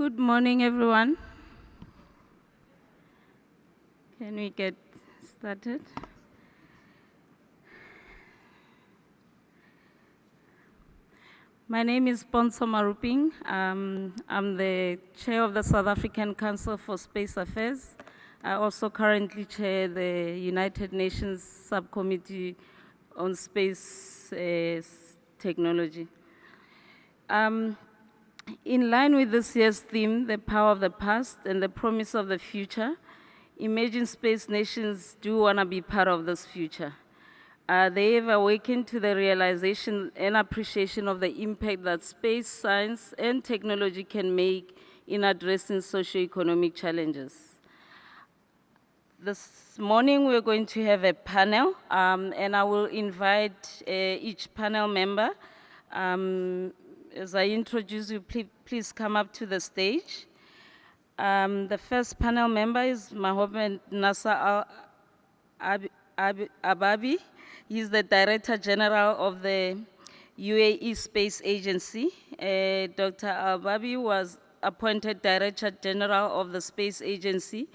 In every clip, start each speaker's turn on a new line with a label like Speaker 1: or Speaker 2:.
Speaker 1: Good morning, everyone. Can we get started? My name is Ponso Maruping. I'm the chair of the South African Council for Space Affairs. I also currently chair the United Nations Subcommittee on Space Technology. In line with this year's theme, the power of the past and the promise of the future, emerging space nations do want to be part of this future. They have awakened to the realization and appreciation of the impact that space science and technology can make in addressing socio-economic challenges. This morning we're going to have a panel, and I will invite each panel member. As I introduce you, please come up to the stage. The first panel member is Mohammed Nasser Ababi. He's the Director General of the UAE Space Agency. Dr. Ababi was appointed Director General of the Space Agency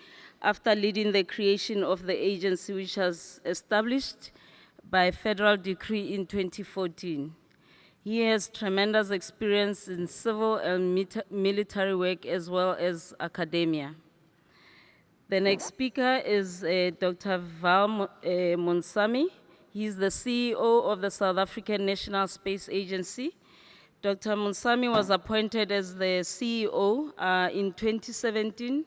Speaker 1: after leading the creation of the agency, which was established by federal decree in 2014. He has tremendous experience in civil and military work as well as academia. The next speaker is Dr. Armond Sami. He's the CEO of the South African National Space Agency. Dr. Armond Sami was appointed as the CEO in 2017.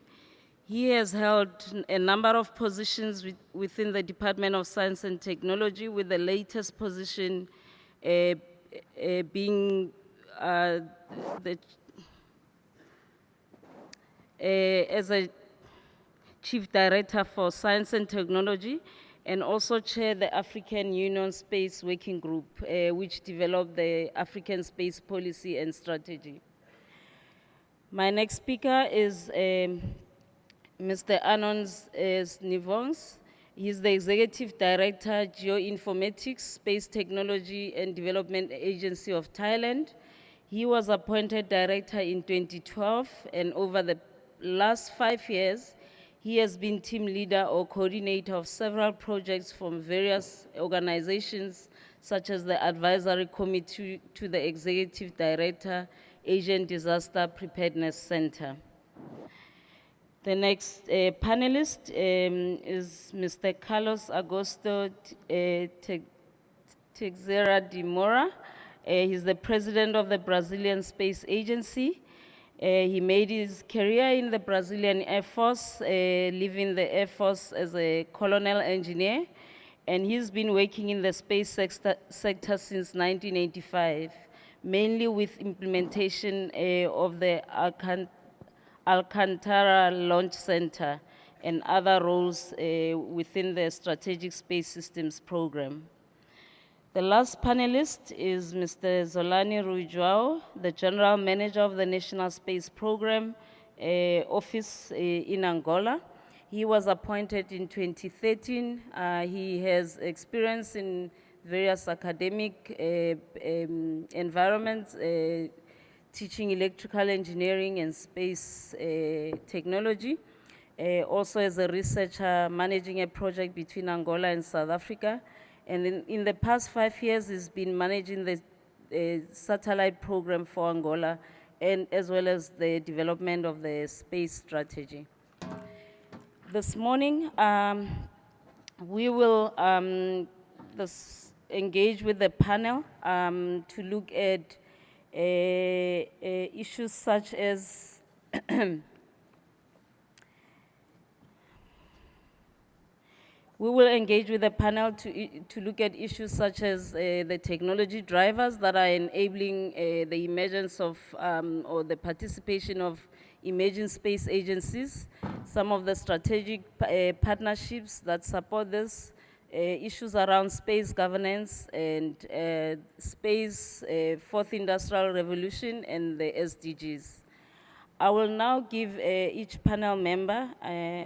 Speaker 1: He has held a number of positions within the Department of Science and Technology, with the latest position being as a Chief Director for Science and Technology, and also chair the African Union Space Working Group, which developed the African Space Policy and Strategy. My next speaker is Mr. Armond Sami. He's the Executive Director, Geo-Informatics, Space Technology and Development Agency of Thailand. He was appointed Director in 2012, and over the last 5 years, he has been team leader or coordinator of several projects from various organizations, such as the Advisory Committee to the Executive Director, Asian Disaster Preparedness Center. The next panelist is Mr. Carlos Augusto Teixeira de Moura. He's the president of the Brazilian Space Agency. He made his career in the Brazilian Air Force, leaving the Air Force as a colonel engineer, and he's been working in the space sector since 1985, mainly with implementation of the Alcantara Launch Center and other roles within the Strategic Space Systems Program. The last panelist is Mr. Zolani Ruijao, the General Manager of the National Space Program Office in Angola. He was appointed in 2013. He has experience in various academic environments, teaching electrical engineering and space technology. Also as a researcher, managing a project between Angola and South Africa. And in the past 5 years, he's been managing the satellite program for Angola, and as well as the development of the space strategy. This morning, we will engage with the panel to look at issues such as we will engage with the panel to look at issues such as the technology drivers that are enabling the emergence of or the participation of emerging space agencies, some of the strategic partnerships that support this, issues around space governance and space, fourth industrial revolution, and the SDGs. I will now give each panel member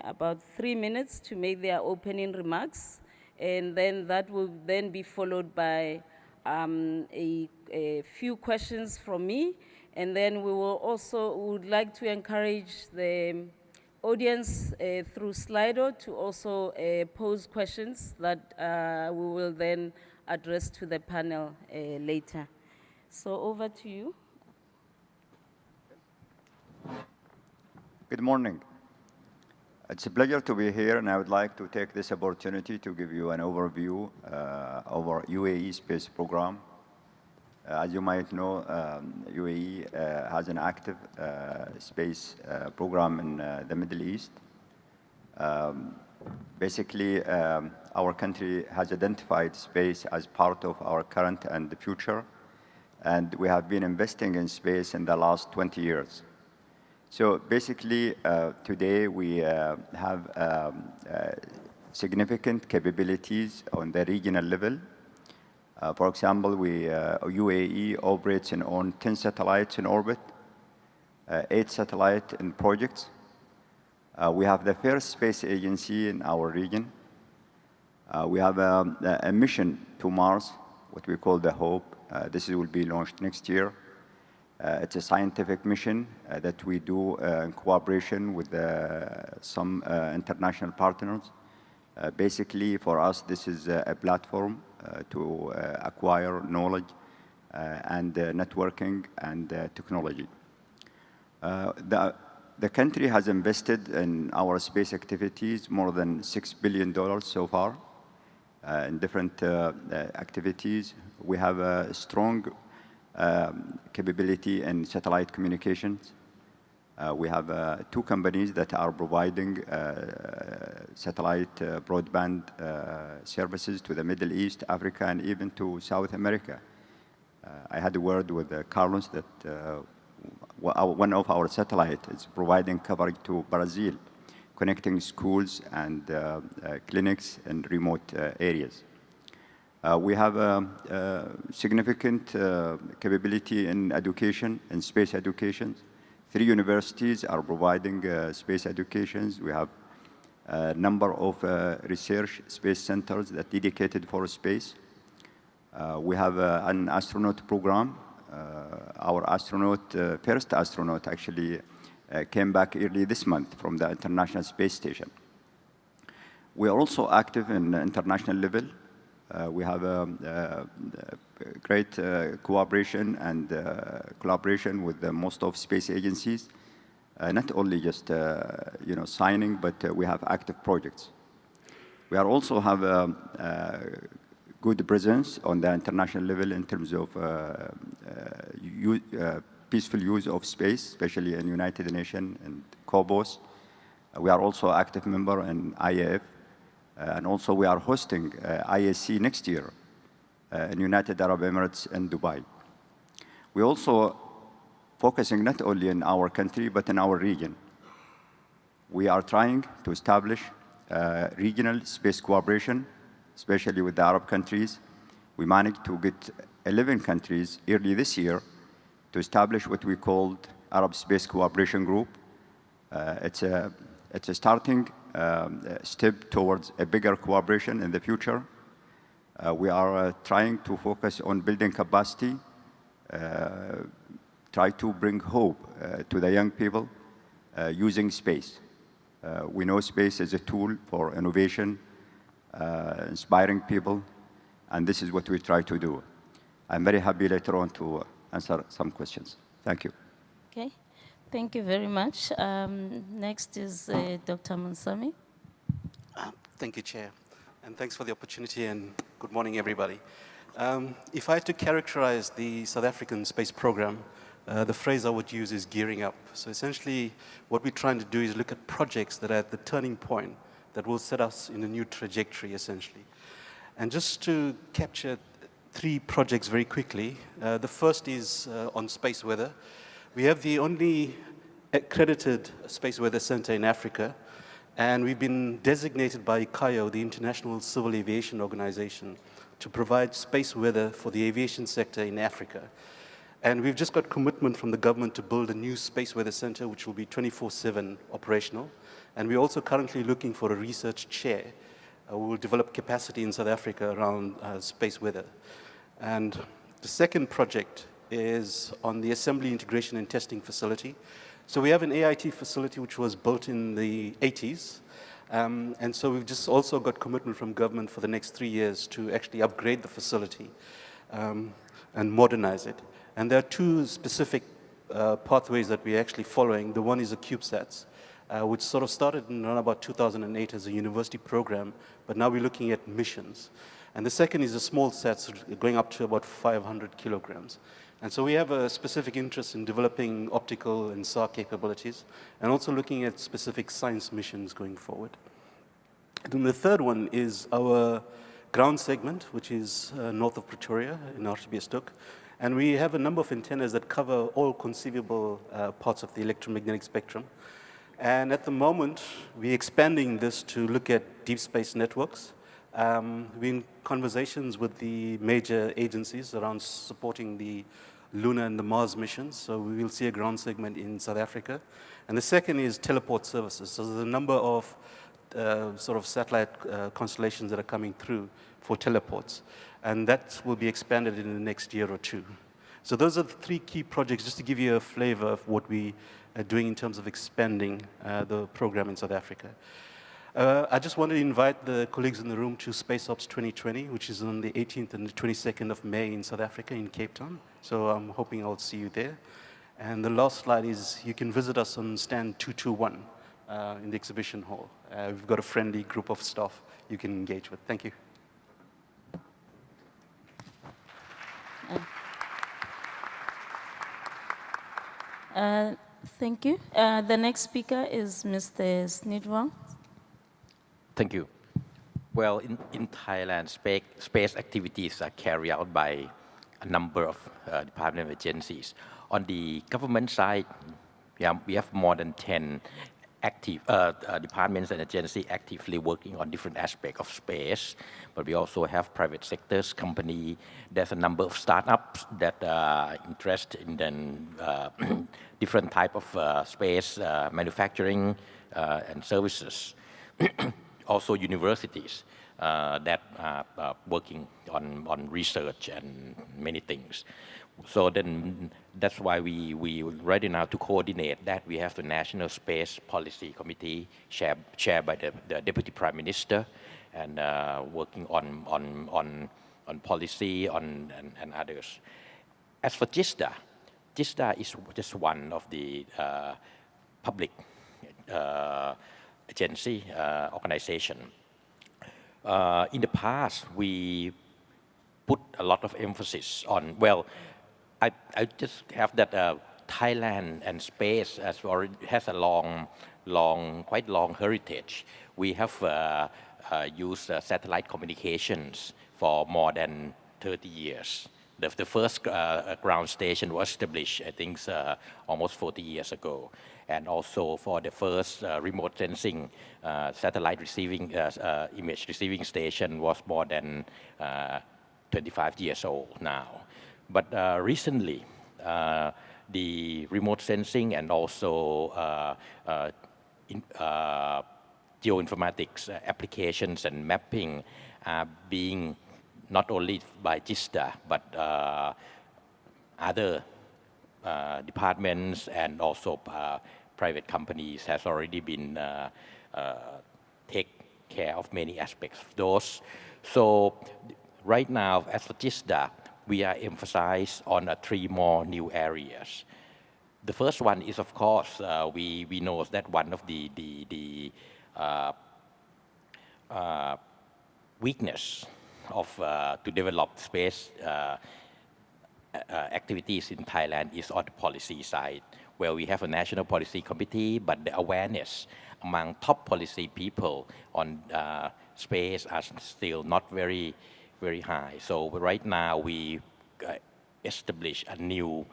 Speaker 1: about 3 minutes to make their opening remarks, and then that will then be followed by a few questions from me, And then we would like to encourage the audience through Slido to also pose questions that we will then address to the panel later. So over to you.
Speaker 2: Good morning. It's a pleasure to be here, and I would like to take this opportunity to give you an overview of our UAE Space Program. As you might know, UAE has an active space program in the Middle East. Basically, our country has identified space as part of our current and the future, and we have been investing in space in the last 20 years. So basically, today we have significant capabilities on the regional level. For example, UAE operates and owns 10 satellites in orbit, 8 satellites in projects. We have the first space agency in our region. We have a mission to Mars, what we call the HOPE. This will be launched next year. It's a scientific mission that we do in cooperation with some international partners. Basically, for us, this is a platform to acquire knowledge and networking and technology. The country has invested in our space activities more than $6 billion so far in different activities. We have a strong capability in satellite communications. We have 2 companies that are providing satellite broadband services to the Middle East, Africa, and even to South America. I had a word with Carlos that one of our satellites is providing coverage to Brazil, connecting schools and clinics in remote areas. We have a significant capability in education, in space education. 3 universities are providing space educations. We have a number of research space centers that are dedicated for space. We have an astronaut program. Our first astronaut actually came back early this month from the International Space Station. We are also active in the international level. We have a great cooperation and collaboration with most of space agencies, not only just signing, but we have active projects. We also have a good presence on the international level in terms of peaceful use of space, especially in United Nations and COBOS. We are also an active member in IAF. And also we are hosting IAC next year in United Arab Emirates and Dubai. We're also focusing not only in our country, but in our region. We are trying to establish regional space cooperation, especially with the Arab countries. We managed to get 11 countries early this year to establish what we called Arab Space Cooperation Group. It's a starting step towards a bigger cooperation in the future. We are trying to focus on building capacity, try to bring hope to the young people using space. We know space is a tool for innovation, inspiring people, and this is what we try to do. I'm very happy later on to answer some questions. Thank you.
Speaker 1: Okay. Thank you very much. Next is Dr. Armond Sami.
Speaker 3: Thank you, Chair. And thanks for the opportunity, and good morning, everybody. If I had to characterize the South African space program, the phrase I would use is gearing up. So essentially, what we're trying to do is look at projects that are at the turning point that will set us in a new trajectory, essentially. And just to capture 3 projects very quickly, the first is on space weather. We have the only accredited space weather center in Africa, and we've been designated by ICAO, the International Civil Aviation Organization, to provide space weather for the aviation sector in Africa. And we've just got commitment from the government to build a new space weather center, which will be 24/7 operational. And we're also currently looking for a research chair. We will develop capacity in South Africa around space weather. And the second project is on the assembly, integration, and testing facility. So we have an AIT facility which was built in the 80s. And so we've just also got commitment from government for the next 3 years to actually upgrade the facility and modernize it. And there are two specific pathways that we're actually following. The one is the CubeSats, which sort of started in around about 2008 as a university program, but now we're looking at missions. And the second is the small sats going up to about 500 kilograms. And so we have a specific interest in developing optical and SAR capabilities, and also looking at specific science missions going forward. And then the third one is our ground segment, which is north of Pretoria in Archbishop. And we have a number of antennas that cover all conceivable parts of the electromagnetic spectrum. And at the moment, we're expanding this to look at deep space networks. We're in conversations with the major agencies around supporting the Luna and the Mars missions, so we will see a ground segment in South Africa. And the second is teleport services. So there's a number of sort of satellite constellations that are coming through for teleports, and that will be expanded in the next year or two. So those are the three key projects, just to give you a flavor of what we are doing in terms of expanding the program in South Africa. I just want to invite the colleagues in the room to Space Ops 2020, which is on the 18th and the 22nd of May in South Africa, in Cape Town. So I'm hoping I'll see you there. And the last slide is you can visit us on stand 221 in the exhibition hall. We've got a friendly group of staff you can engage with. Thank you.
Speaker 1: Thank you. The next speaker is Mr. Snidwang.
Speaker 4: Thank you. Well, in Thailand, space activities are carried out by a number of department agencies. On the government side, we have more than 10 active departments and agencies actively working on different aspects of space. But we also have private sectors, company. There's a number of startups that are interested in different type of space manufacturing and services. Also universities that are working on research and many things. So then that's why we ready now to coordinate that. We have the National Space Policy Committee chaired by the Deputy Prime Minister, and working on policy and others. As for GISTA is just one of the public agency, organization. In the past, we put a lot of emphasis on, well, I just have that Thailand and space has a quite long heritage. We have used satellite communications for more than 30 years. The first ground station was established, I think, almost 40 years ago. And also for the first remote sensing satellite receiving image receiving station was more than 25 years old now. But recently, the remote sensing and also Geo-Informatics applications and mapping are being not only by GISTA, but other departments and also private companies has already been take care of many aspects of those. So right now, as for GISTA, we are emphasized on 3 more new areas. The first one is, of course, we know that one of the weakness of to develop space activities in Thailand is on the policy side, where we have a national policy committee, but the awareness among top policy people on space are still not very high. So right now we establish a new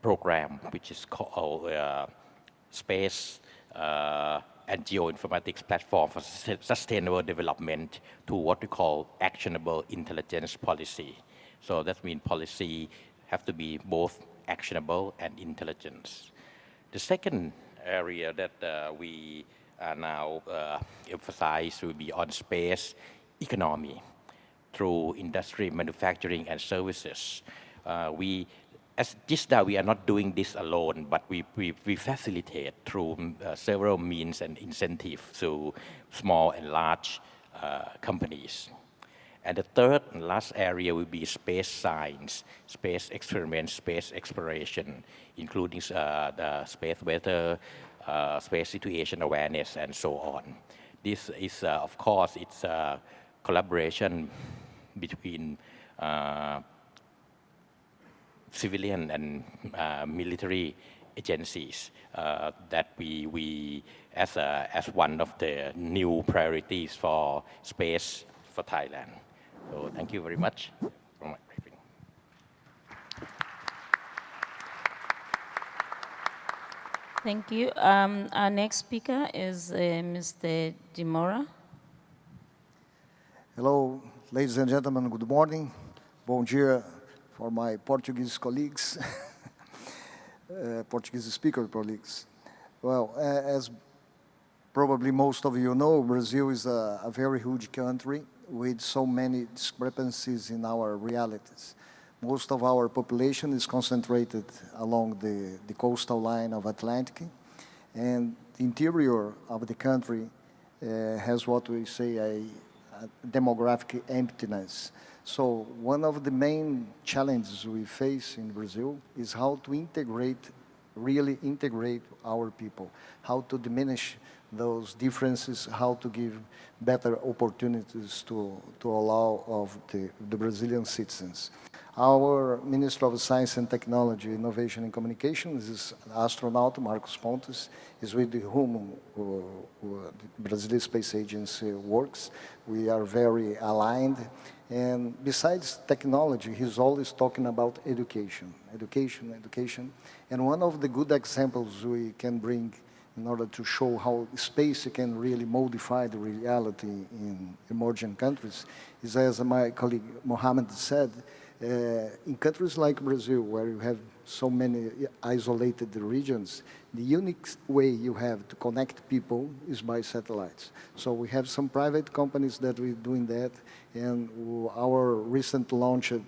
Speaker 4: program which is called Space and Geo-Informatics Platform for Sustainable Development to what we call actionable intelligence policy. So that means policy have to be both actionable and intelligence. The second area that we are now emphasize will be on space economy through industry, manufacturing, and services. As GISDA, we are not doing this alone, but we facilitate through several means and incentives to small and large companies. And the third and last area will be space science, space experiments, space exploration, including the space weather, space situation awareness, and so on. This is, of course, it's a collaboration between civilian and military agencies that we as one of the new priorities for space for Thailand. So thank you very much for my briefing.
Speaker 1: Thank you. Our next speaker is Mr. Dimora.
Speaker 5: Hello, ladies and gentlemen, good morning. Bom dia for my Portuguese colleagues, Portuguese speaker colleagues. Well, as probably most of you know, Brazil is a very huge country with so many discrepancies in our realities. Most of our population is concentrated along the coastal line of Atlantic, and the interior of the country has what we say a demographic emptiness. So one of the main challenges we face in Brazil is how to really integrate our people, how to diminish those differences, how to give better opportunities to allow of the Brazilian citizens. Our Minister of Science and Technology, Innovation and Communications is astronaut Marcos Pontes, is with whom the Brazilian Space Agency works. We are very aligned. And besides technology, he's always talking about education, education, education. And one of the good examples we can bring in order to show how space can really modify the reality in emerging countries is, as my colleague Mohammed said, in countries like Brazil, where you have so many isolated regions, the unique way you have to connect people is by satellites. So we have some private companies that we're doing that, and our recent launched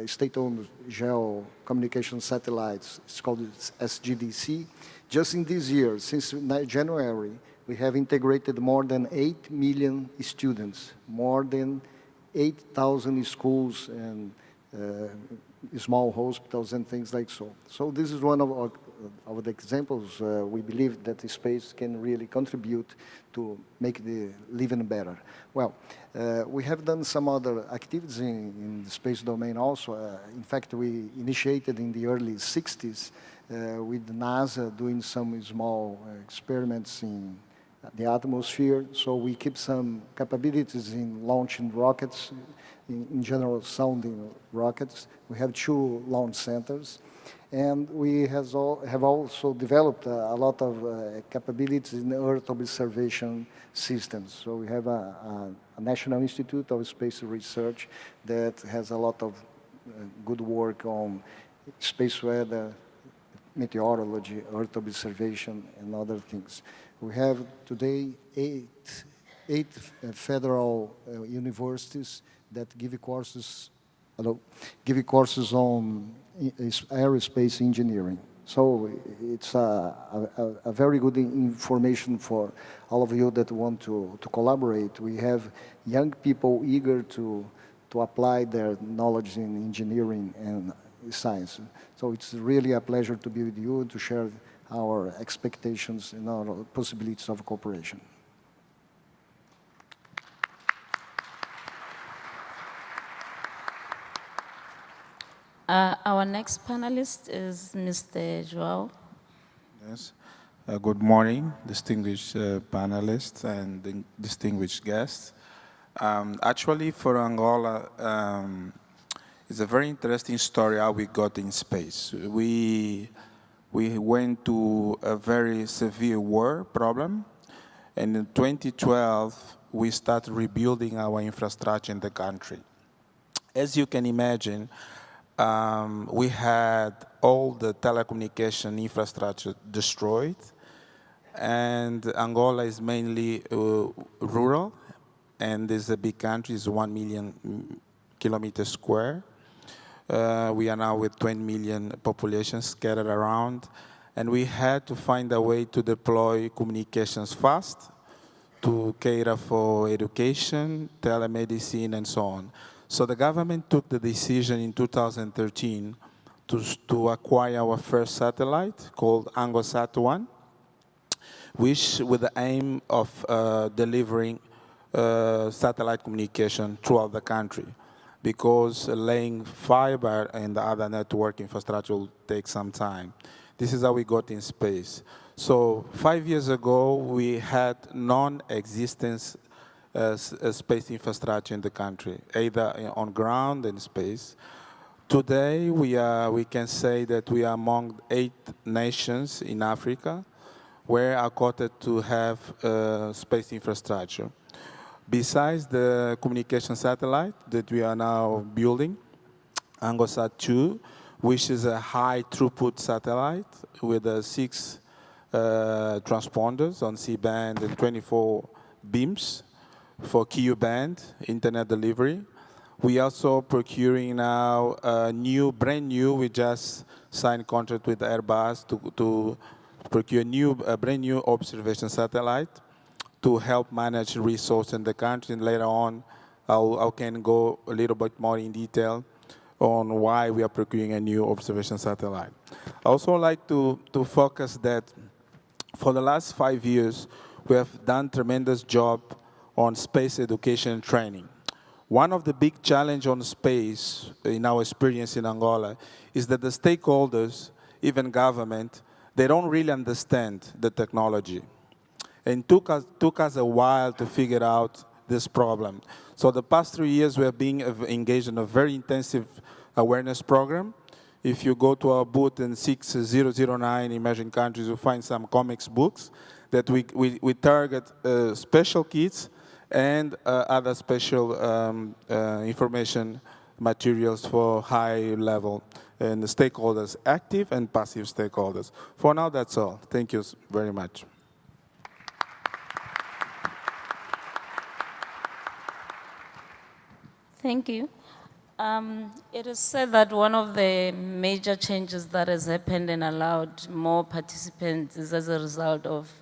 Speaker 5: state-owned geo-communication satellites, it's called SGDC. Just in this year, since January, we have integrated more than 8 million students, more than 8,000 schools and small hospitals and things like so. So this is one of the examples we believe that the space can really contribute to make the living better. Well, we have done some other activities in the space domain also. In fact, we initiated in the early 60s with NASA doing some small experiments in the atmosphere. So we keep some capabilities in launching rockets, in general sounding rockets. We have 2 launch centers. And we have also developed a lot of capabilities in Earth observation systems. So we have a National Institute of Space Research that has a lot of good work on space weather, meteorology, Earth observation, and other things. We have today eight federal universities that give courses on aerospace engineering. So it's a very good information for all of you that want to collaborate. We have young people eager to apply their knowledge in engineering and science. So it's really a pleasure to be with you, to share our expectations and our possibilities of cooperation.
Speaker 1: Our next panelist is Mr. Joao.
Speaker 6: Yes. Good morning, distinguished panelists and distinguished guests. Actually, for Angola, it's a very interesting story how we got in space. We went to a very severe war problem, and in 2012, we started rebuilding our infrastructure in the country. As you can imagine, we had all the telecommunication infrastructure destroyed, and Angola is mainly rural, and is a big country, it's 1 million kilometers square. We are now with 20 million population scattered around, and we had to find a way to deploy communications fast, to cater for education, telemedicine, and so on. So the government took the decision in 2013 to acquire our first satellite called AngosAT-1, which with the aim of delivering satellite communication throughout the country, because laying fiber and other network infrastructure will take some time. This is how we got in space. So 5 years ago, we had non-existent space infrastructure in the country, either on ground and space. Today, we can say that we are among 8 nations in Africa where are quoted to have space infrastructure. Besides the communication satellite that we are now building, AngosAT-2, which is a high throughput satellite with 6 transponders on C-band and 24 beams for Ku-band internet delivery. We also procuring now brand new, we just signed contract with Airbus to procure a brand new observation satellite to help manage resource in the country. And later on, I can go a little bit more in detail on why we are procuring a new observation satellite. I also like to focus that for the last 5 years, we have done tremendous job on space education and training. One of the big challenge on space, in our experience in Angola, is that the stakeholders, even government, they don't really understand the technology. And took us a while to figure out this problem. So the past 3 years, we are being engaged in a very intensive awareness program. If you go to our booth in 6009 emerging countries, you'll find some comics books that we target special kids and other special information materials for high level and the stakeholders, active and passive stakeholders. For now, that's all. Thank you very much.
Speaker 1: Thank you. It is said that one of the major changes that has happened and allowed more participants is as a result of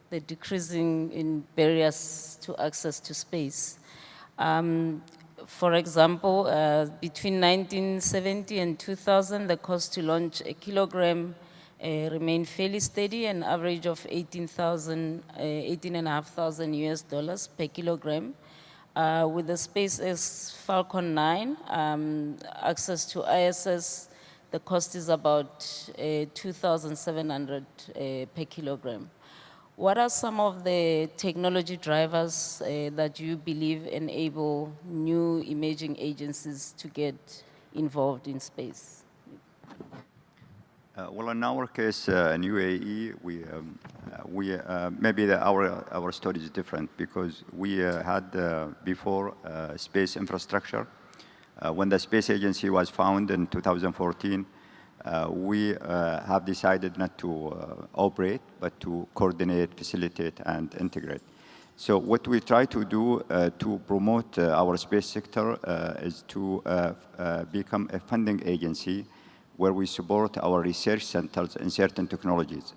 Speaker 1: the decreasing in barriers to access to space. For example, between 1970 and 2000, the cost to launch a kilogram remained fairly steady, an average of $18,500 US per kilogram. With the SpaceX Falcon 9, access to ISS, the cost is about 2,700 per kilogram. What are some of the technology drivers that you believe enable new emerging agencies to get involved in space?
Speaker 2: Well, in our case, in UAE, maybe our story is different because we had before space infrastructure. When the space agency was founded in 2014, we have decided not to operate, but to coordinate, facilitate, and integrate. So what we try to do to promote our space sector is to become a funding agency where we support our research centers in certain technologies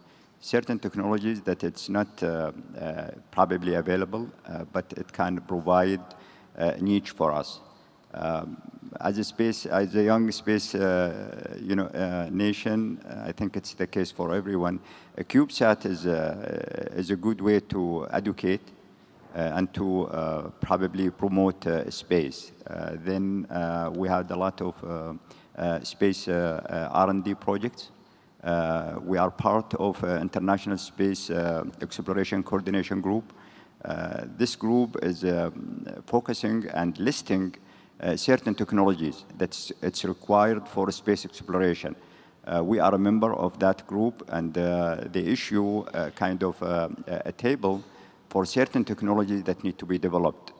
Speaker 2: that it's not probably available, but it can provide a niche for us. As a young space nation, I think it's the case for everyone. A CubeSat is a good way to educate and to probably promote space. Then we had a lot of space R&D projects. We are part of International Space Exploration Coordination Group. This group is focusing and listing certain technologies it's required for space exploration. We are a member of that group, and they issue kind of a table for certain technologies that need to be developed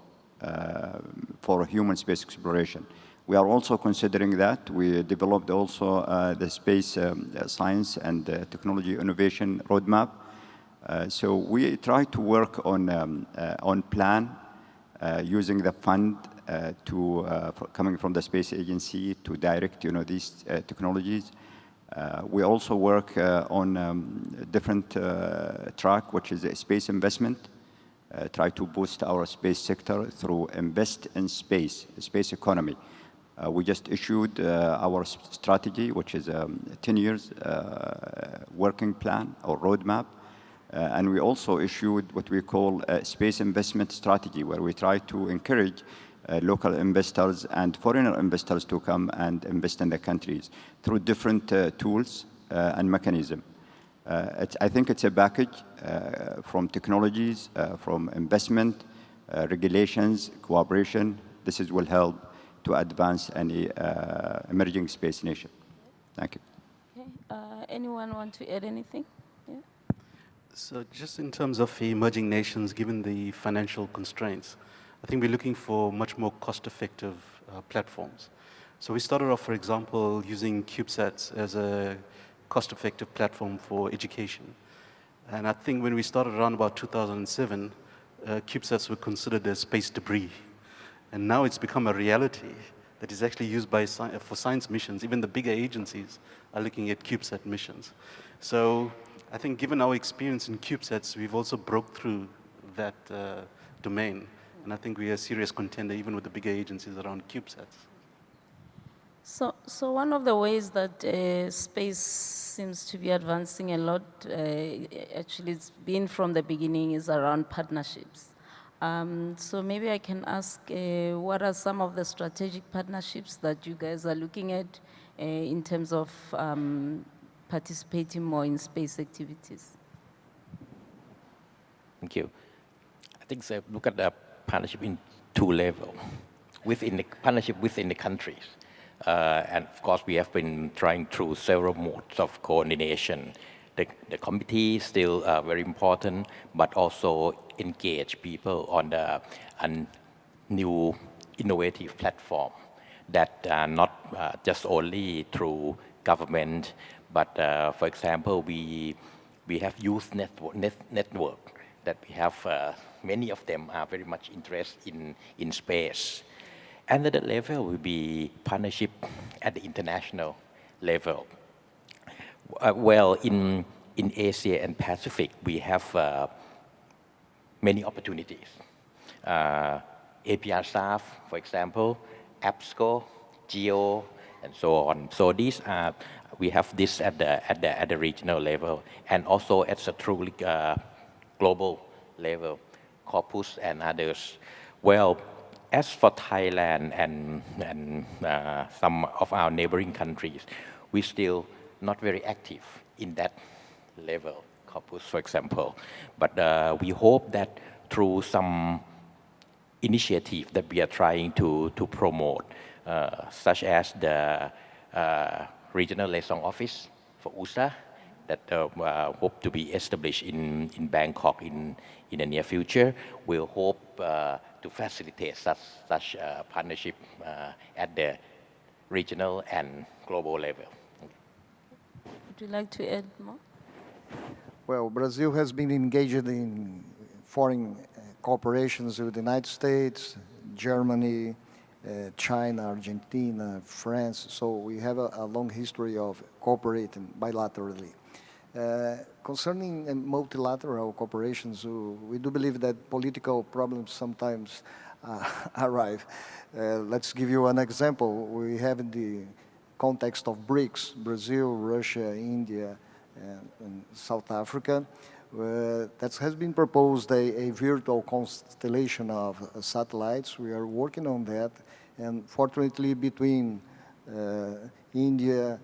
Speaker 2: for human space exploration. We are also considering that. We developed also the space science and technology innovation roadmap. So we try to work on plan using the fund coming from the space agency to direct, these technologies. We also work on different track, which is a space investment. Try to boost our space sector through invest in space economy. We just issued our strategy, which is a 10 years working plan or roadmap. And we also issued what we call a space investment strategy, where we try to encourage local investors and foreigner investors to come and invest in the countries through different tools and mechanisms. I think it's a package from technologies, from investment, regulations, cooperation. This will help to advance any emerging space nation. Thank you.
Speaker 1: Okay. Anyone want to add anything? Yeah.
Speaker 3: So just in terms of emerging nations, given the financial constraints, I think we're looking for much more cost-effective platforms. So we started off, for example, using CubeSats as a cost-effective platform for education. And I think when we started around about 2007, CubeSats were considered as space debris. And now it's become a reality that is actually used for science missions. Even the bigger agencies are looking at CubeSat missions. So I think given our experience in CubeSats, we've also broke through that domain. And I think we are a serious contender even with the bigger agencies around CubeSats.
Speaker 1: So one of the ways that space seems to be advancing a lot, actually it's been from the beginning, is around partnerships. So maybe I can ask, what are some of the strategic partnerships that you guys are looking at in terms of participating more in space activities?
Speaker 4: Thank you. I think so. Look at the partnership in two levels. Partnership within the countries. And of course, we have been trying through several modes of coordination. The committee is still very important, but also engage people on a new innovative platform that not just only through government, but for example, we have youth network that we have, many of them are very much interested in space. Another level will be partnership at the international level. Well, in Asia and Pacific, we have many opportunities. APR staff, for example, APSCO, Geo, and so on. So these are, we have this at the regional level, and also at the truly global level, Corpus and others. Well, as for Thailand and some of our neighboring countries, we're still not very active in that level, Corpus, for example. But we hope that through some initiative that we are trying to promote, such as the Regional Liaison Office for USA, that hope to be established in Bangkok in the near future. We'll hope to facilitate such partnership at the regional and global level.
Speaker 1: Would you like to add more?
Speaker 5: Well, Brazil has been engaged in foreign cooperations with the United States, Germany, China, Argentina, France. So we have a long history of cooperating bilaterally. Concerning multilateral cooperations, we do believe that political problems sometimes arrive. Let's give you an example. We have in the context of BRICS, Brazil, Russia, India, and South Africa, that has been proposed a virtual constellation of satellites. We are working on that, and fortunately between India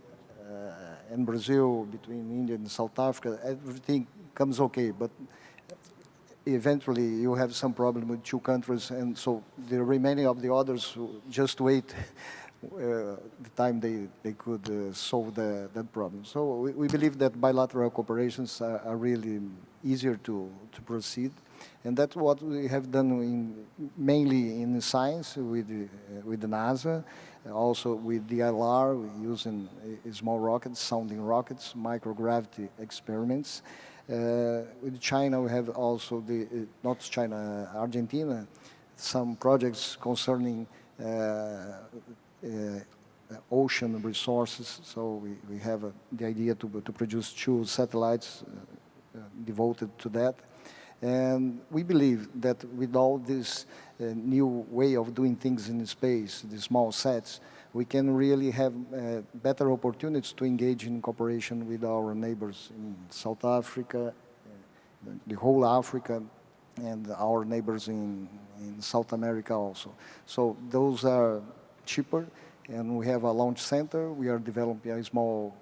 Speaker 5: and Brazil, between India and South Africa, everything comes okay, but eventually you have some problem with two countries, and so the remaining of the others just wait the time they could solve that problem. So we believe that bilateral cooperations are really easier to proceed, and that's what we have done mainly in science with the NASA, also with DLR, using small rockets, sounding rockets, microgravity experiments. With China, we have also Argentina, some projects concerning ocean resources. So we have the idea to produce 2 satellites devoted to that. And we believe that with all this new way of doing things in space, the small sats, we can really have better opportunities to engage in cooperation with our neighbors in South Africa, the whole Africa, and our neighbors in South America also. So those are cheaper, and we have a launch center. We are developing a small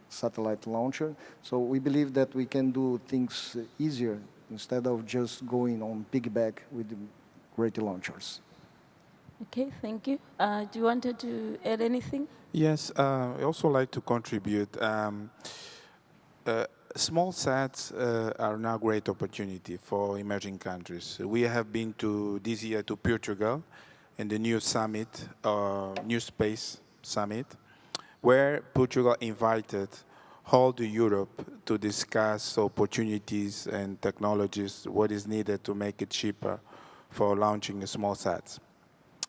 Speaker 5: satellite launcher. So we believe that we can do things easier instead of just going on piggyback with the great launchers.
Speaker 7: Okay, thank you. Do you wanted to add anything?
Speaker 6: Yes, I also like to contribute. Small sats are now a great opportunity for emerging countries. We have been this year to Portugal in the new summit, New Space Summit, where Portugal invited all the Europe to discuss opportunities and technologies, what is needed to make it cheaper for launching small sats.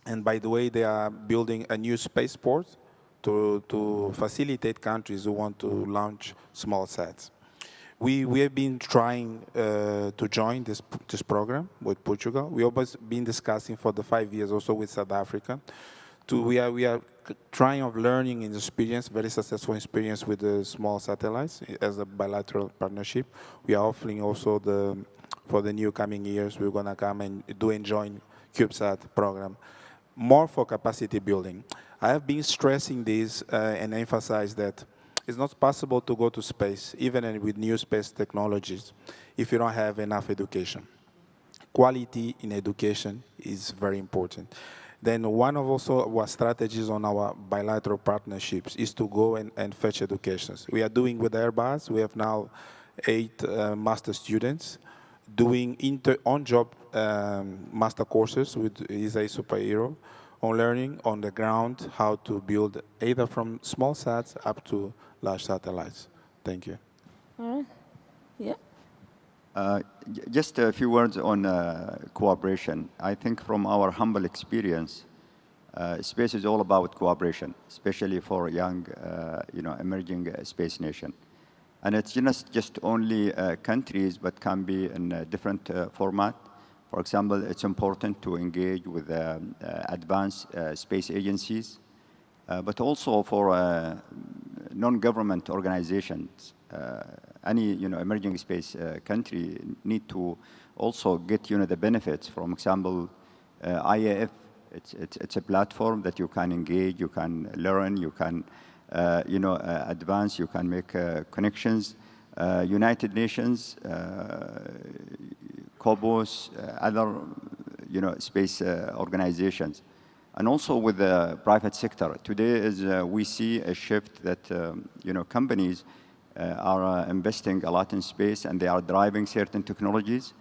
Speaker 6: And by the way, they are building a new spaceport to facilitate countries who want to launch small sats. We have been trying to join this program with Portugal. We always been discussing for the 5 years also with South Africa. We are trying of learning in experience, very successful experience with the small satellites as a bilateral partnership. We are offering also for the new coming years, we're going to come and join CubeSat program, more for capacity building. I have been stressing this and emphasize that it's not possible to go to space, even with new space technologies, if you don't have enough education. Quality in education is very important. Then one of also our strategies on our bilateral partnerships is to go and fetch educations. We are doing with Airbus, we have now 8 master students doing on-job master courses with Uae Superhero on learning on the ground how to build either from small sats up to large satellites. Thank you.
Speaker 7: All right. Yeah.
Speaker 2: Just a few words on cooperation. I think from our humble experience, space is all about cooperation, especially for young, emerging space nation. And it's not just only countries, but can be in a different format. For example, it's important to engage with advanced space agencies, but also for non-government organizations. Any emerging space country need to also get the benefits. For example, IAF, it's a platform that you can engage, you can learn, you can advance, you can make connections. United Nations, COBOS, other space organizations, and also with the private sector. Today we see a shift that companies are investing a lot in space, and they are driving certain technologies.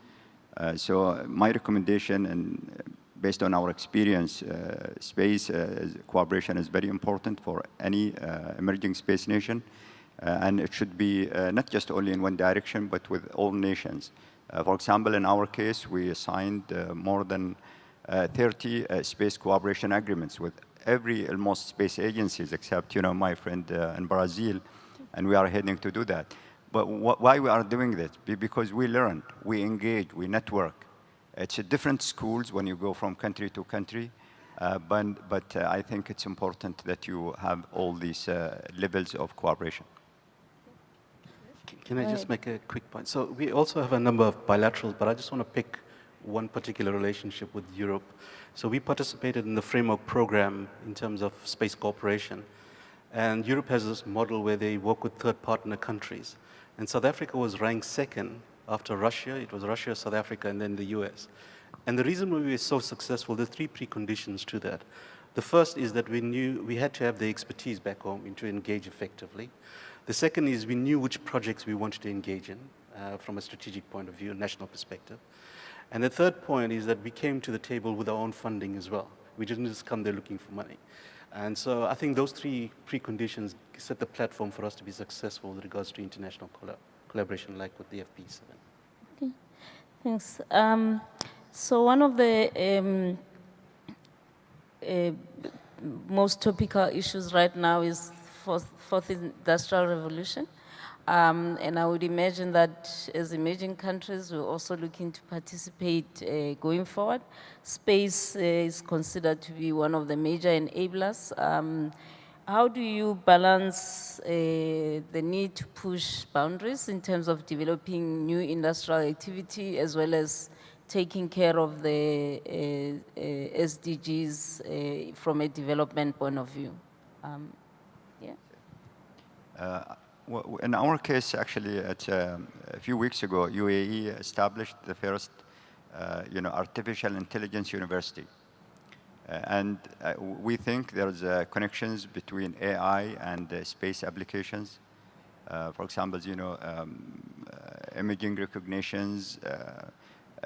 Speaker 2: So my recommendation, and based on our experience, space cooperation is very important for any emerging space nation. And it should be not just only in one direction, but with all nations. For example, in our case, we signed more than 30 space cooperation agreements with almost space agencies, except my friend in Brazil, and we are heading to do that. But why we are doing this? Because we learn, we engage, we network. It's a different schools when you go from country to country, but I think it's important that you have all these levels of cooperation.
Speaker 3: Can I just make a quick point? So we also have a number of bilaterals, but I just want to pick one particular relationship with Europe. So we participated in the framework program in terms of space cooperation. And Europe has this model where they work with third partner countries. And South Africa was ranked second after Russia. It was Russia, South Africa, and then the US. And the reason why we were so successful, there are 3 preconditions to that. The first is that we knew we had to have the expertise back home to engage effectively. The second is we knew which projects we wanted to engage in from a strategic point of view, a national perspective. And the third point is that we came to the table with our own funding as well. We didn't just come there looking for money. And so I think those 3 preconditions set the platform for us to be successful with regards to international collaboration, like with the FP7.
Speaker 7: Okay, thanks.
Speaker 1: So one of the most topical issues right now is fourth industrial revolution. And I would imagine that as emerging countries, we're also looking to participate going forward. Space is considered to be one of the major enablers. How do you balance the need to push boundaries in terms of developing new industrial activity as well as taking care of the SDGs from a development point of view? Yeah.
Speaker 2: In our case, actually, a few weeks ago, UAE established the first, artificial intelligence university. And we think there's connections between AI and space applications. For example, imaging recognitions.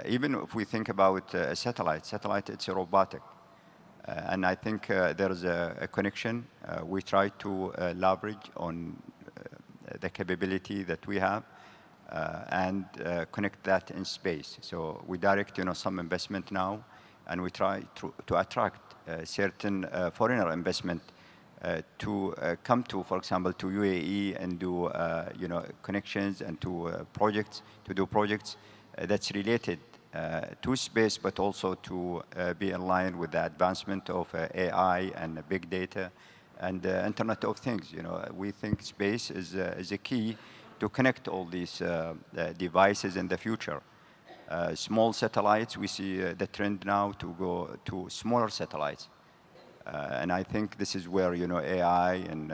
Speaker 2: Even if we think about a satellite, it's a robotic. And I think there's a connection. We try to leverage on the capability that we have and connect that in space. So we direct, some investment now, and we try to attract certain foreigner investment to come to, for example, to UAE and do, connections and to do projects that's related to space, but also to be in line with the advancement of AI and big data and the Internet of Things. We think space is a key to connect all these devices in the future. Small satellites, we see the trend now to go to smaller satellites. And I think this is where, AI and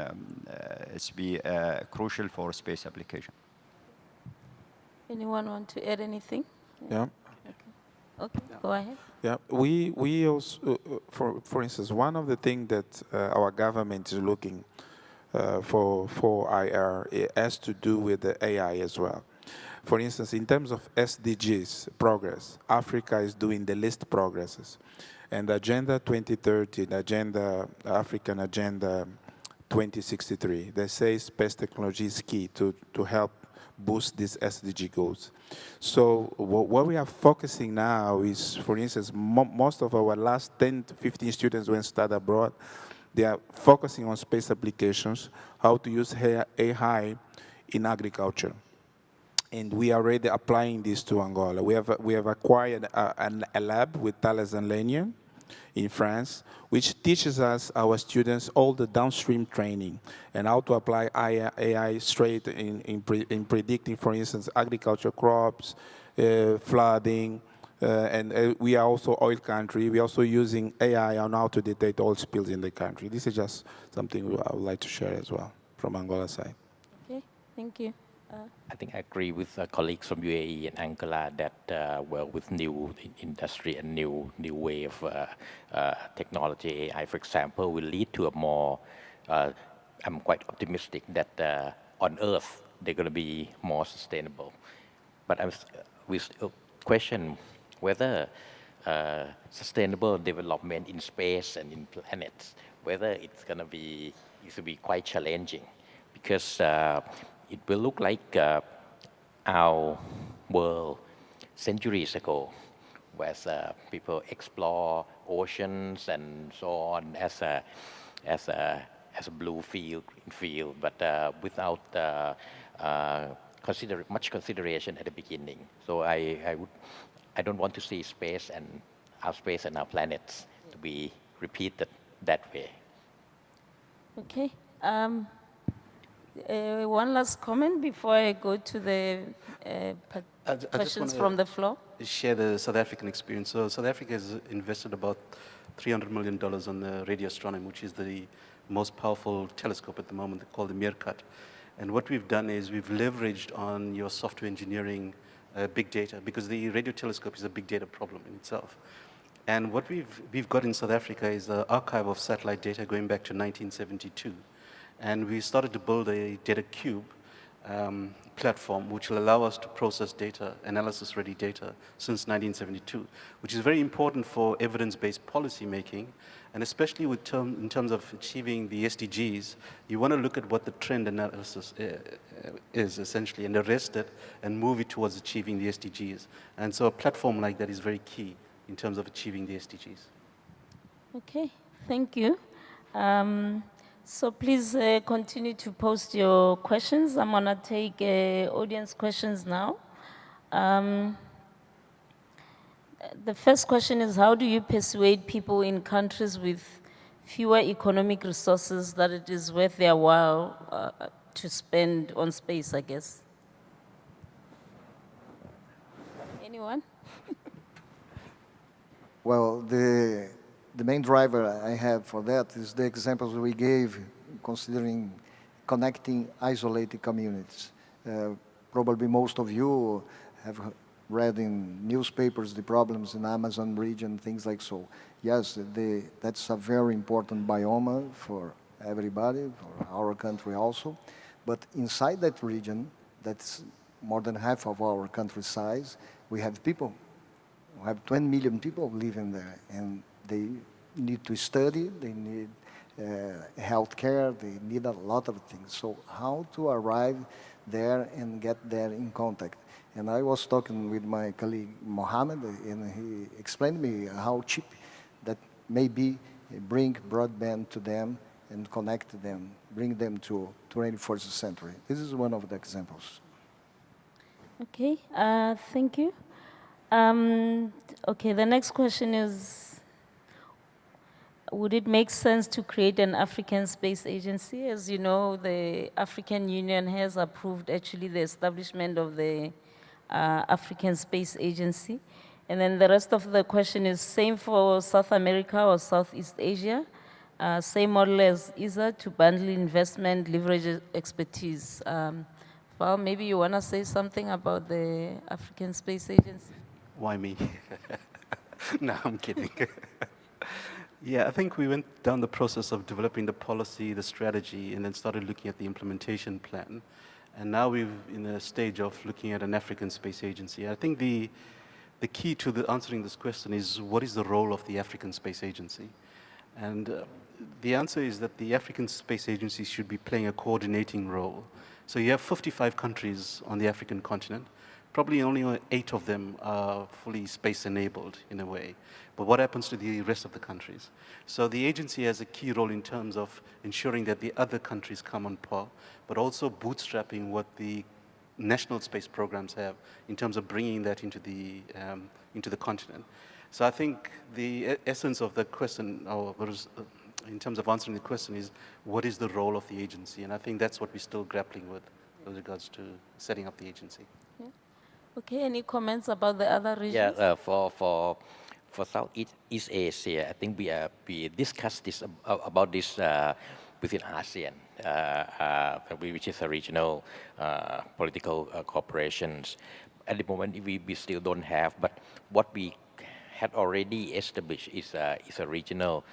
Speaker 2: it's be crucial for space application.
Speaker 1: Anyone want to add anything?
Speaker 6: Yeah.
Speaker 1: Okay, go ahead.
Speaker 6: Yeah, we also, for instance, one of the things that our government is looking for IR has to do with the AI as well. For instance, in terms of SDGs progress, Africa is doing the least progresses. And Agenda 2030, the African Agenda 2063, they say space technology is key to help boost these SDG goals. So what we are focusing now is, for instance, most of our last 10 to 15 students when study abroad, they are focusing on space applications, how to use AI in agriculture. And we are already applying this to Angola. We have acquired a lab with Thales and Lenia in France, which teaches our students all the downstream training and how to apply AI straight in predicting, for instance, agriculture crops, flooding, and we are also oil country. We are also using AI on how to detect oil spills in the country. This is just something I would like to share as well from Angola side.
Speaker 1: Okay, thank you.
Speaker 4: I think I agree with colleagues from UAE and Angola that, with new industry and new way of technology, AI, for example, will lead to a more, I'm quite optimistic that on Earth, they're going to be more sustainable. But we still question whether sustainable development in space and in planets, whether it's going to be quite challenging, because it will look like our world centuries ago, where people explore oceans and so on as a blue field, green field, but without much consideration at the beginning. So I don't want to see space and our planets to be repeated that way.
Speaker 1: Okay. One last comment before I go to the questions from the floor.
Speaker 3: Share the South African experience. So South Africa has invested about $300 million on the radio astronomy, which is the most powerful telescope at the moment, called the Meerkat. And what we've done is we've leveraged on your software engineering big data, because the radio telescope is a big data problem in itself. And what we've got in South Africa is an archive of satellite data going back to 1972. And we started to build a data cube platform which will allow us to process data, analysis-ready data, since 1972, which is very important for evidence-based policy making, and especially in terms of achieving the SDGs. You want to look at what the trend analysis is, essentially, and arrest it and move it towards achieving the SDGs. And so a platform like that is very key in terms of achieving the SDGs.
Speaker 7: Okay, thank you. So please continue to post your questions. I'm gonna take audience questions now. The first question is, how do you persuade people in countries with fewer economic resources that it is worth their while to spend on space, I guess? Anyone?
Speaker 5: Well, the main driver I have for that is the examples we gave, considering connecting isolated communities. Probably most of you have read in newspapers the problems in Amazon region, things like so. Yes, that's a very important biome for everybody, for our country also. But inside that region, that's more than half of our country's size, we have people. We have 20 million people living there, and they need to study, they need health care, they need a lot of things. So how to arrive there and get there in contact? And I was talking with my colleague Mohammed, and he explained to me how cheap that may be, bring broadband to them and connect them, bring them to 21st century. This is one of the examples.
Speaker 7: Okay, thank you. Okay, the next question is, would it make sense to create an African Space Agency? As you know, the African Union has approved actually the establishment of the African Space Agency. And then the rest of the question is same for South America or Southeast Asia. Same model as ISA to bundle investment, leverage expertise. Well, maybe you want to say something about the African Space Agency?
Speaker 3: Why me? No, I'm kidding. Yeah, I think we went down the process of developing the policy, the strategy, and then started looking at the implementation plan. And now we're in a stage of looking at an African Space Agency. I think the key to answering this question is, what is the role of the African Space Agency? And the answer is that the African Space Agency should be playing a coordinating role. So you have 55 countries on the African continent. Probably only 8 of them are fully space-enabled in a way. But what happens to the rest of the countries? So the agency has a key role in terms of ensuring that the other countries come on par, but also bootstrapping what the national space programs have in terms of bringing that into the continent. So I think the essence of the question, or in terms of answering the question, is what is the role of the agency? And I think that's what we're still grappling with regards to setting up the agency.
Speaker 7: Yeah. Okay, any comments about the other regions?
Speaker 4: Yeah, for Southeast Asia, I think we discussed this about this within ASEAN, which is a regional political corporations. At the moment, we still don't have, but what we had already established is a regional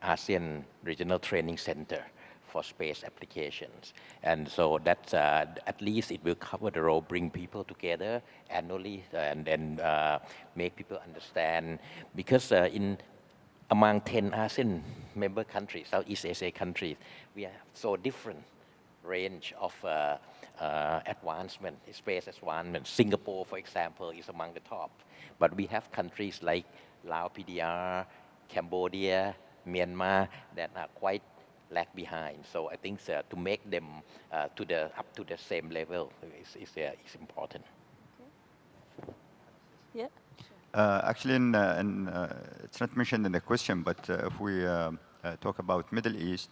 Speaker 4: ASEAN regional training center for space applications. And so that's, at least it will cover the role, bring people together annually and then make people understand. Because among 10 ASEAN member countries, Southeast Asia countries, we have so different range of advancement, space advancement. Singapore, for example, is among the top. But we have countries like Laos, PDR, Cambodia, Myanmar that are quite lag behind. So I think to make them up to the same level is important.
Speaker 7: Okay. Yeah.
Speaker 2: Actually, it's not mentioned in the question, but if we talk about Middle East,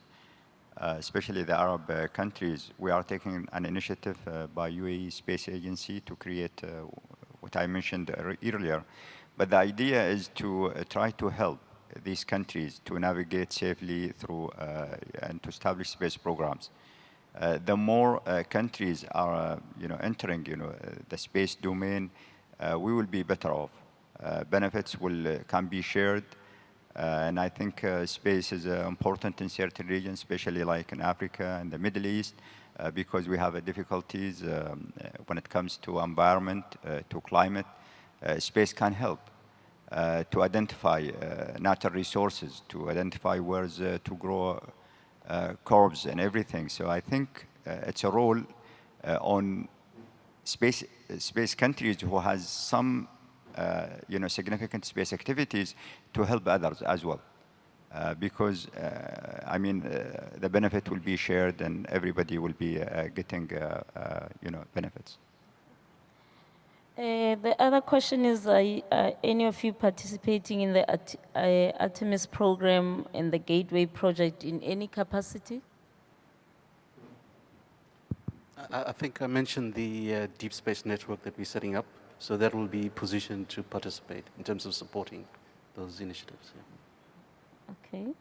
Speaker 2: especially the Arab countries, we are taking an initiative by UAE Space Agency to create what I mentioned earlier. But the idea is to try to help these countries to navigate safely through and to establish space programs. The more countries are, entering, the space domain, we will be better off. Benefits can be shared, and I think space is important in certain regions, especially like in Africa and the Middle East. because we have difficulties when it comes to environment, to climate. Space can help to identify natural resources, to identify where to grow crops and everything. So I think it's a role on space countries who has some significant space activities to help others as well. Because, I mean, the benefit will be shared and everybody will be getting, benefits.
Speaker 7: The other question is, are any of you participating in the Artemis program and the Gateway project in any capacity?
Speaker 3: I think I mentioned the deep space network that we're setting up, so that will be positioned to participate in terms of supporting those initiatives. Yeah.
Speaker 7: Okay.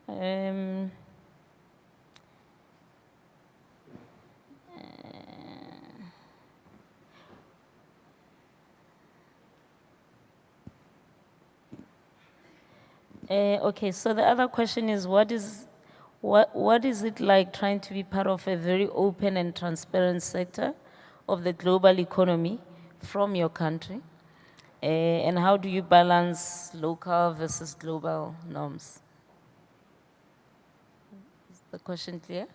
Speaker 7: Okay, so the other question is, what is it like trying to be part of a very open and transparent sector of the global economy from your country? And how do you balance local versus global norms? Is the question clear?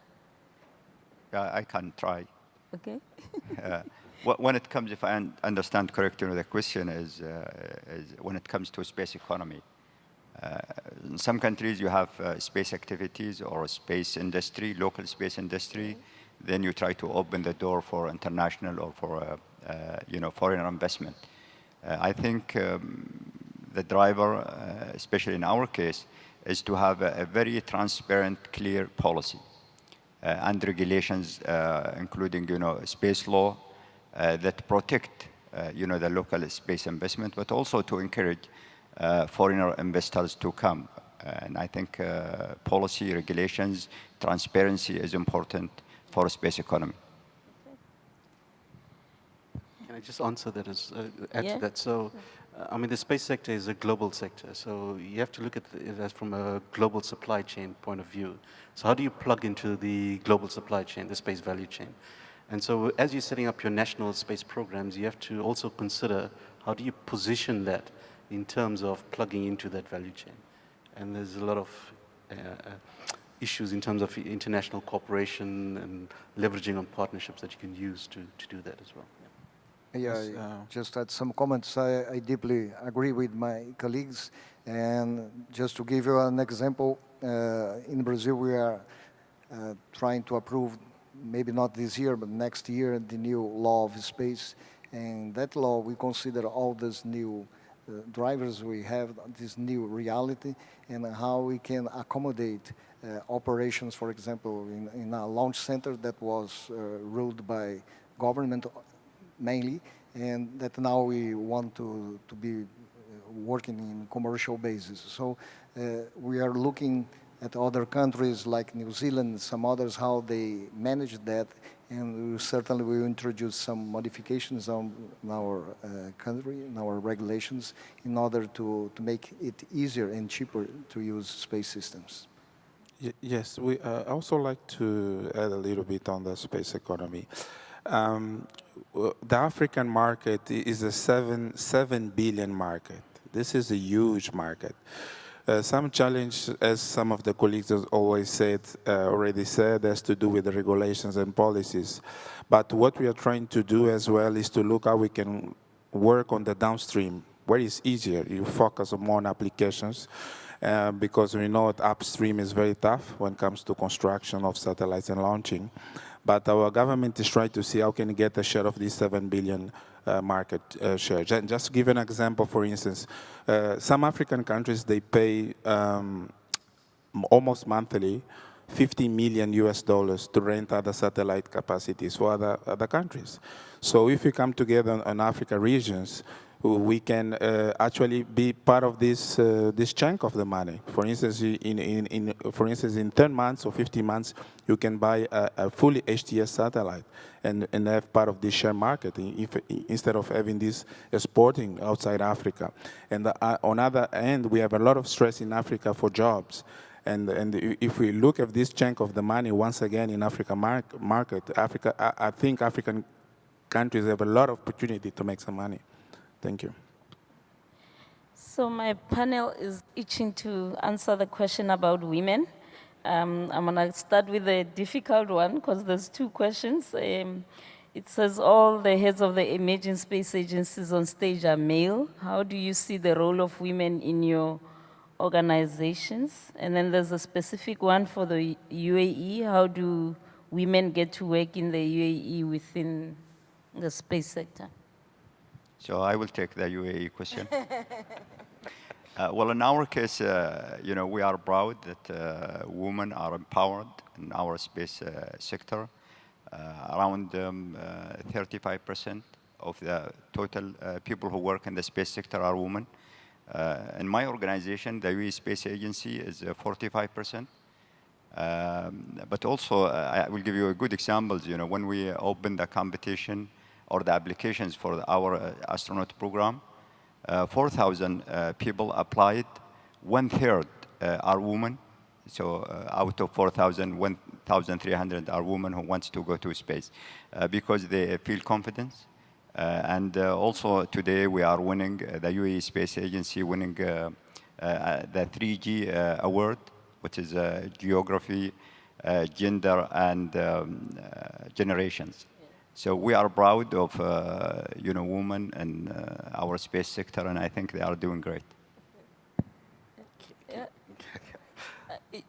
Speaker 2: Yeah, I can try.
Speaker 7: Okay.
Speaker 2: When it comes, if I understand correctly, the question is when it comes to space economy. In some countries, you have space activities or space industry, local space industry. Then you try to open the door for international or for foreign investment. I think the driver, especially in our case, is to have a very transparent, clear policy and regulations, including space law that protect the local space investment, but also to encourage foreign investors to come. And I think policy, regulations, transparency is important for a space economy.
Speaker 3: Can I just answer that, add
Speaker 7: Yeah.
Speaker 3: to that? So, I mean, the space sector is a global sector, so you have to look at it as from a global supply chain point of view. So how do you plug into the global supply chain, the space value chain? And so as you're setting up your national space programs, you have to also consider how do you position that in terms of plugging into that value chain. And there's a lot of issues in terms of international cooperation and leveraging on partnerships that you can use to do that as well.
Speaker 5: Yeah, just add some comments. I deeply agree with my colleagues. And just to give you an example, in Brazil we are trying to approve, maybe not this year, but next year, the new law of space. And that law, we consider all these new drivers we have, this new reality, and how we can accommodate operations, for example, in a launch center that was ruled by government mainly, and that now we want to be working in commercial basis. So we are looking at other countries like New Zealand, some others, how they manage that, and we certainly will introduce some modifications on our country, in our regulations, in order to make it easier and cheaper to use space systems.
Speaker 6: Yes, we also like to add a little bit on the space economy. The African market is a 7 billion market. This is a huge market. Some challenge, as some of the colleagues have already said, has to do with the regulations and policies. But what we are trying to do as well is to look how we can work on the downstream, where it's easier. You focus on more on applications, because we know that upstream is very tough when it comes to construction of satellites and launching. But our government is trying to see how can get a share of this 7 billion market share. Just to give an example, for instance, some African countries, they pay almost monthly $50 million to rent other satellite capacities for other countries. So if we come together on Africa regions, we can actually be part of this chunk of the money. For instance, in 10 months or 15 months, you can buy a fully HTS satellite and have part of this share market instead of having this exporting outside Africa. And on the other end, we have a lot of stress in Africa for jobs. if we look at this chunk of the money once again in Africa market, I think African countries have a lot of opportunity to make some money. Thank you.
Speaker 7: So my panel is itching to answer the question about women. I'm gonna start with a difficult one because there's two questions. It says all the heads of the emerging space agencies on stage are male. How do you see the role of women in your organizations? And then there's a specific one for the UAE. How do women get to work in the UAE within the space sector?
Speaker 2: So I will take the UAE question. Well, in our case, we are proud that women are empowered in our space sector. Around 35% of the total people who work in the space sector are women. In my organization, the Uae Space Agency is 45%. But also, I will give you a good examples. When we opened the competition or the applications for our astronaut program, 4,000 people applied. 1/3 are women. So out of 4,000, 1,300 are women who wants to go to space because they feel confidence. And also today we are winning, the UAE Space Agency winning the 3G award, which is geography, gender, and generations. So we are proud of women in our space sector, and I think they are doing great.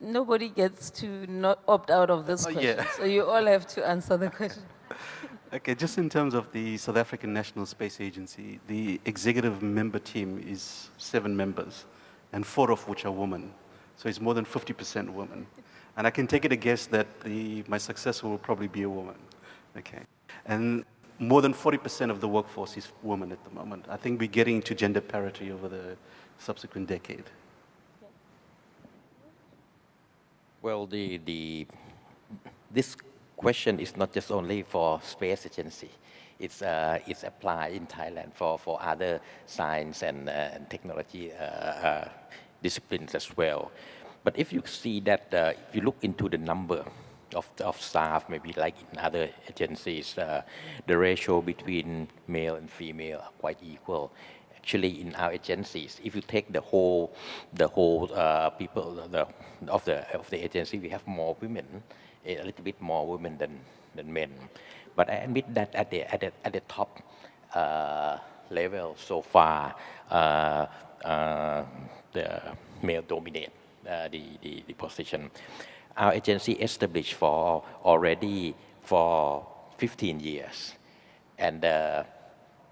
Speaker 7: Nobody gets to not opt out of this question,
Speaker 3: yeah.
Speaker 7: so you all have to answer the question.
Speaker 3: Okay, just in terms of the South African National Space Agency, the executive member team is 7 members, and 4 of which are women. So it's more than 50% women. And I can take it a guess that my successor will probably be a woman. Okay. And more than 40% of the workforce is women at the moment. I think we're getting to gender parity over the subsequent decade.
Speaker 4: Well, this question is not just only for space agency. It's applied in Thailand for other science and technology disciplines as well. But if you see that, if you look into the number of staff, maybe like in other agencies, the ratio between male and female are quite equal. Actually, in our agencies, if you take the whole people of the agency, we have more women, a little bit more women than men. But I admit that at the top level so far, the male dominate the position. Our agency established already for 15 years, and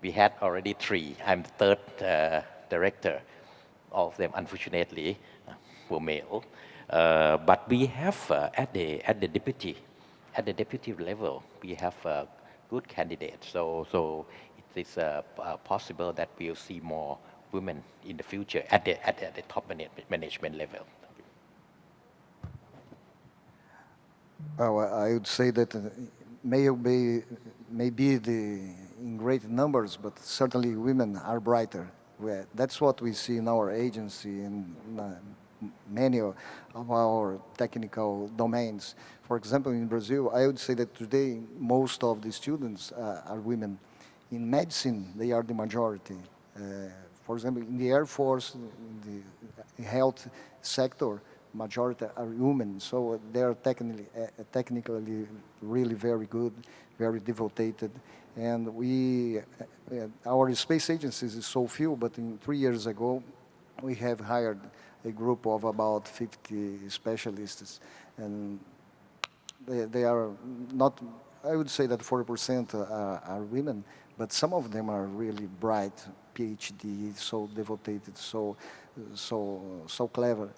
Speaker 4: we had already 3. I'm the 3rd director. All of them, unfortunately, were male. But we have at the deputy level, we have good candidates. So it is possible that we'll see more women in the future at the top management level.
Speaker 5: Well, I would say that male may be in great numbers, but certainly women are brighter. That's what we see in our agency in many of our technical domains. For example, in Brazil, I would say that today most of the students are women. In medicine, they are the majority. For example, in the Air Force, in the health sector, majority are women, so they are technically really very good, very devoted. And our space agencies is so few, but 3 years ago, we have hired a group of about 50 specialists, and they are not, I would say that 40% are women, but some of them are really bright, PhD, so devoted, so clever.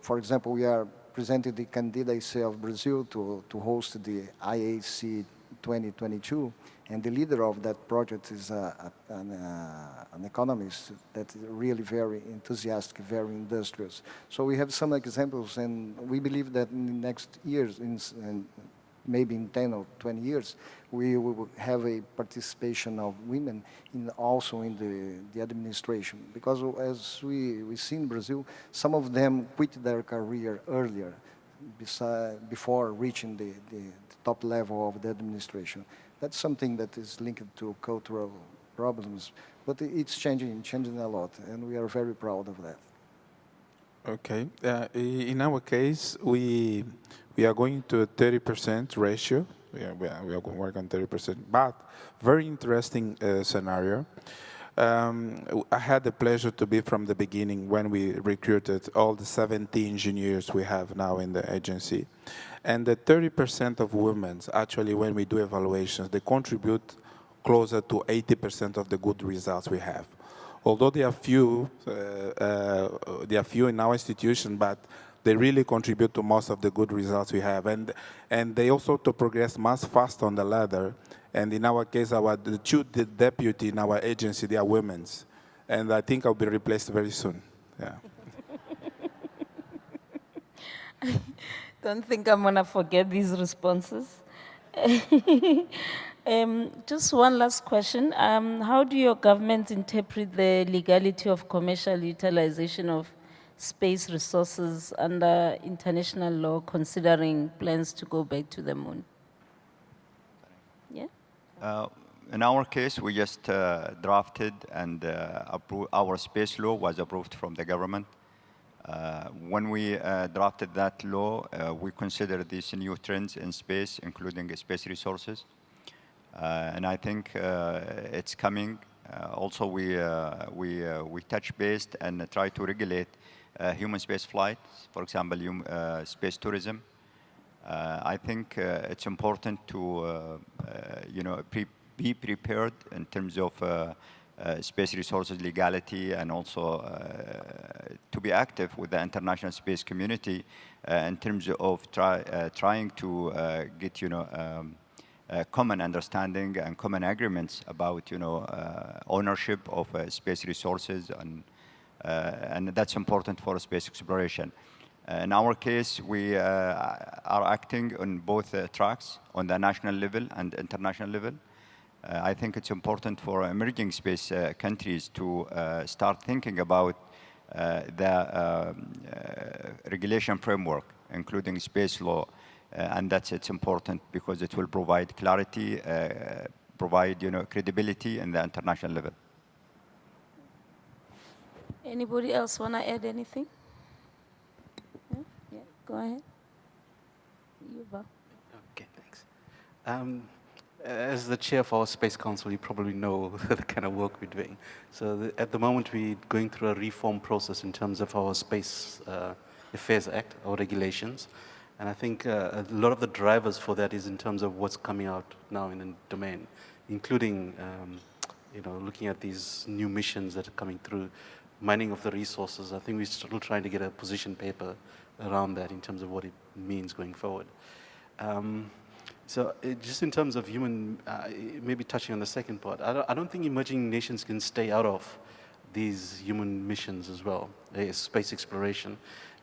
Speaker 5: For example, we are presenting the candidacy of Brazil to host the IAC 2022, and the leader of that project is an economist that is really very enthusiastic, very industrious. So we have some examples, and we believe that in the next years, in maybe in 10 or 20 years, we will have a participation of women also in the administration. Because as we see in Brazil, some of them quit their career earlier before reaching the top level of the administration. That's something that is linked to cultural problems, but it's changing a lot, and we are very proud of that.
Speaker 6: Okay. In our case, we are going to a 30% ratio. We are going to work on 30%, but very interesting scenario. I had the pleasure to be from the beginning when we recruited all the 70 engineers we have now in the agency. And the 30% of women, actually, when we do evaluations, they contribute closer to 80% of the good results we have. Although there are few in our institution, but they really contribute to most of the good results we have. And they also to progress much faster on the ladder. And in our case, the two deputy in our agency, they are women. And I think I'll be replaced very soon. Yeah.
Speaker 7: Don't think I'm gonna forget these responses. Just one last question. How do your governments interpret the legality of commercial utilization of space resources under international law, considering plans to go back to the moon? Yeah?
Speaker 2: In our case, we just drafted and our space law was approved from the government. When we drafted that law, we considered these new trends in space, including space resources. And I think it's coming. Also, we touch based and try to regulate human space flight, for example, space tourism. I think it's important to be prepared in terms of space resources legality, and also to be active with the international space community in terms of trying to get common understanding and common agreements about ownership of space resources, and that's important for space exploration. In our case, we are acting on both tracks, on the national level and international level. I think it's important for emerging space countries to start thinking about the regulation framework, including space law, and it's important because it will provide clarity, provide credibility in the international level.
Speaker 7: Anybody else want to add anything? Yeah, go ahead. Yuval.
Speaker 3: Okay, thanks. As the chair of our Space Council, you probably know the kind of work we're doing. So at the moment, we're going through a reform process in terms of our Space Affairs Act, our regulations. And I think a lot of the drivers for that is in terms of what's coming out now in the domain, including looking at these new missions that are coming through, mining of the resources. I think we're still trying to get a position paper around that in terms of what it means going forward. So just in terms of human, maybe touching on the second part, I don't think emerging nations can stay out of these human missions as well, space exploration,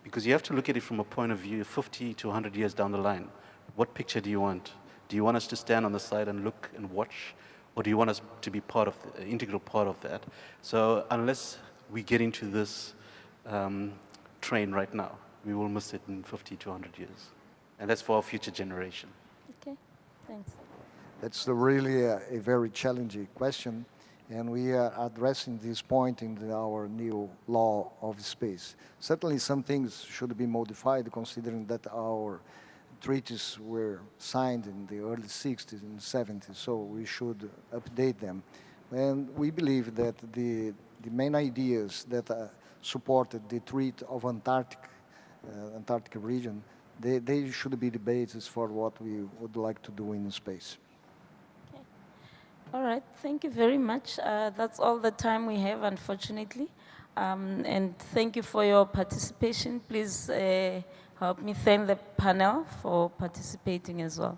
Speaker 3: because you have to look at it from a point of view 50 to 100 years down the line. What picture do you want? Do you want us to stand on the side and look and watch, or do you want us to be part of the integral part of that? So unless we get into this train right now, we will miss it in 50 to 100 years. And that's for our future generation.
Speaker 7: Okay, thanks.
Speaker 5: That's really a very challenging question, and we are addressing this point in our new law of space. Certainly some things should be modified, considering that our treaties were signed in the early 60s and 70s, so we should update them. And we believe that the main ideas that supported the Treaty of Antarctic region, they should be the basis for what we would like to do in space.
Speaker 7: Okay. All right, thank you very much. That's all the time we have, unfortunately. And thank you for your participation. Please help me thank the panel for participating as well.